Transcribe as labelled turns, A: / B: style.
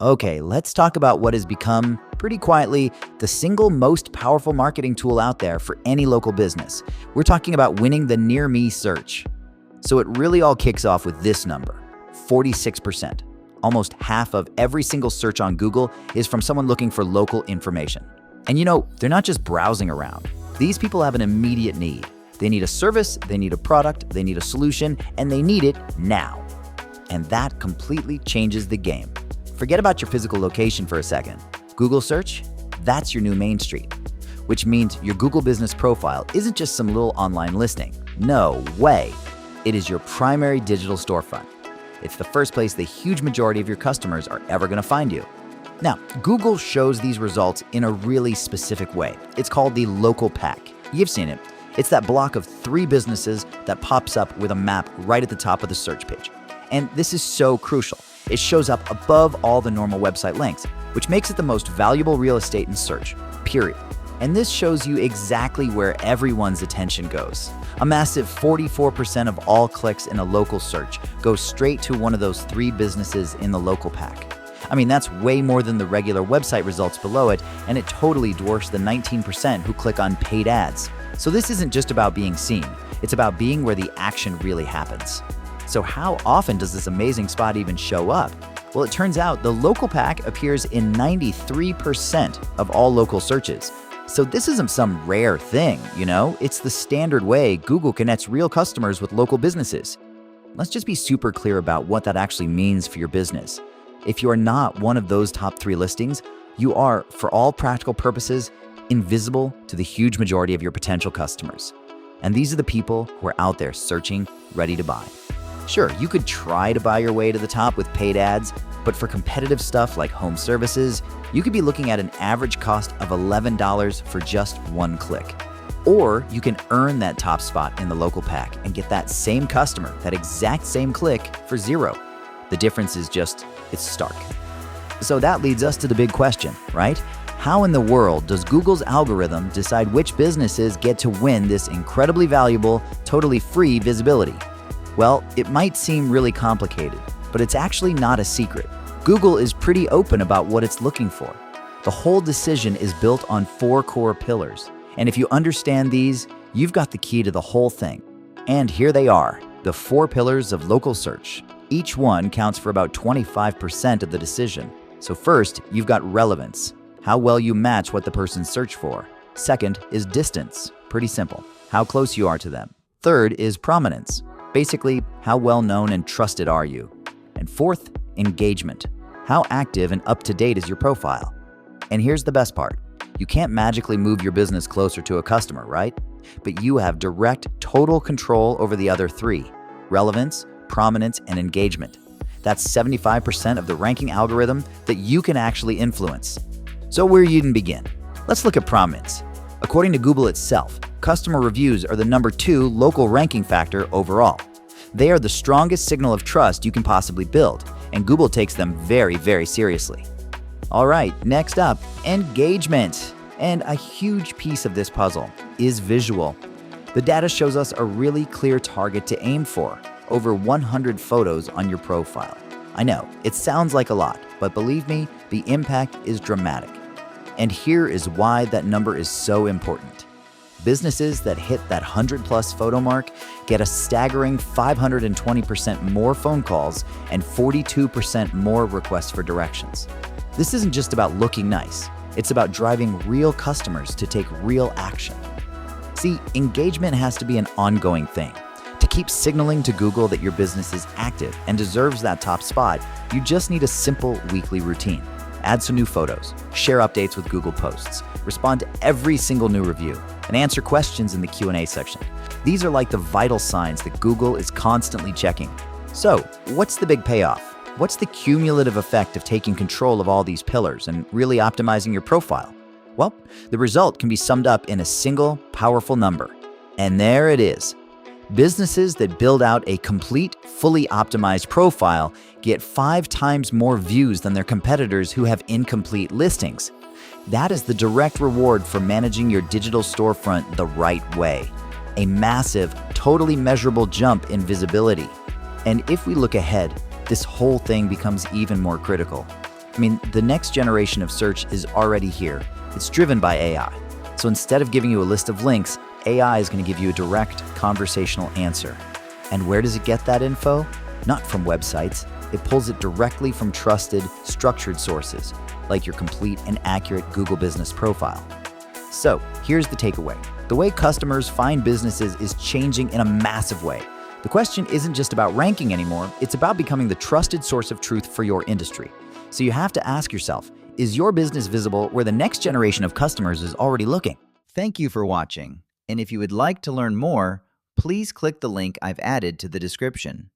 A: Okay, let's talk about what has become, pretty quietly, the single most powerful marketing tool out there for any local business. We're talking about winning the near me search. So it really all kicks off with this number, 46%. Almost half of every single search on Google is from someone looking for local information. And they're not just browsing around. These people have an immediate need. They need a service, they need a product, they need a solution, and they need it now. And that completely changes the game. Forget about your physical location for a second. Google search, that's your new Main Street, which means your Google business profile isn't just some little online listing. No way. It is your primary digital storefront. It's the first place the huge majority of your customers are ever going to find you. Now, Google shows these results in a really specific way. It's called the local pack. You've seen it. It's that block of 3 businesses that pops up with a map right at the top of the search page. And this is so crucial. It shows up above all the normal website links, which makes it the most valuable real estate in search, period. And this shows you exactly where everyone's attention goes. A massive 44% of all clicks in a local search go straight to one of those 3 businesses in the local pack. I mean, that's way more than the regular website results below it, and it totally dwarfs the 19% who click on paid ads. So this isn't just about being seen, it's about being where the action really happens. So how often does this amazing spot even show up? Well, it turns out the local pack appears in 93% of all local searches. So this isn't some rare thing, It's the standard way Google connects real customers with local businesses. Let's just be super clear about what that actually means for your business. If you are not one of those top 3 listings, you are, for all practical purposes, invisible to the huge majority of your potential customers. And these are the people who are out there searching, ready to buy. Sure, you could try to buy your way to the top with paid ads, but for competitive stuff like home services, you could be looking at an average cost of $11 for just 1 click. Or you can earn that top spot in the local pack and get that same customer, that exact same click, for 0. The difference is it's stark. So that leads us to the big question, right? How in the world does Google's algorithm decide which businesses get to win this incredibly valuable, totally free visibility? Well, it might seem really complicated, but it's actually not a secret. Google is pretty open about what it's looking for. The whole decision is built on 4 core pillars. And if you understand these, you've got the key to the whole thing. And here they are, the 4 pillars of local search. Each one counts for about 25% of the decision. So first, you've got relevance, how well you match what the person searched for. Second is distance, pretty simple, how close you are to them. Third is prominence, basically, how well known and trusted are you. And fourth, engagement, how active and up-to-date is your profile. And here's the best part, you can't magically move your business closer to a customer, right? But you have direct, total control over the other 3, relevance, prominence, and engagement. That's 75% of the ranking algorithm that you can actually influence. So where you even begin? Let's look at prominence. According to Google itself, customer reviews are the number 2 local ranking factor overall. They are the strongest signal of trust you can possibly build, and Google takes them very, very seriously. All right, next up, engagement. And a huge piece of this puzzle is visual. The data shows us a really clear target to aim for. Over 100 photos on your profile. I know, it sounds like a lot, but believe me, the impact is dramatic. And here is why that number is so important. Businesses that hit that 100+ photo mark get a staggering 520% more phone calls and 42% more requests for directions. This isn't just about looking nice, it's about driving real customers to take real action. See, engagement has to be an ongoing thing. To keep signaling to Google that your business is active and deserves that top spot, you just need a simple weekly routine. Add some new photos, share updates with Google Posts, respond to every single new review, and answer questions in the Q&A section. These are like the vital signs that Google is constantly checking. So, what's the big payoff? What's the cumulative effect of taking control of all these pillars and really optimizing your profile? Well, the result can be summed up in a single, powerful number. And there it is. Businesses that build out a complete, fully optimized profile get 5 times more views than their competitors who have incomplete listings. That is the direct reward for managing your digital storefront the right way. A massive, totally measurable jump in visibility. And if we look ahead, this whole thing becomes even more critical. I mean, the next generation of search is already here. It's driven by AI. So instead of giving you a list of links, AI is going to give you a direct conversational answer. And where does it get that info? Not from websites. It pulls it directly from trusted, structured sources, like your complete and accurate Google Business profile. So here's the takeaway. The way customers find businesses is changing in a massive way. The question isn't just about ranking anymore, it's about becoming the trusted source of truth for your industry. So you have to ask yourself, is your business visible where the next generation of customers is already looking?
B: Thank you for watching. And if you would like to learn more, please click the link I've added to the description.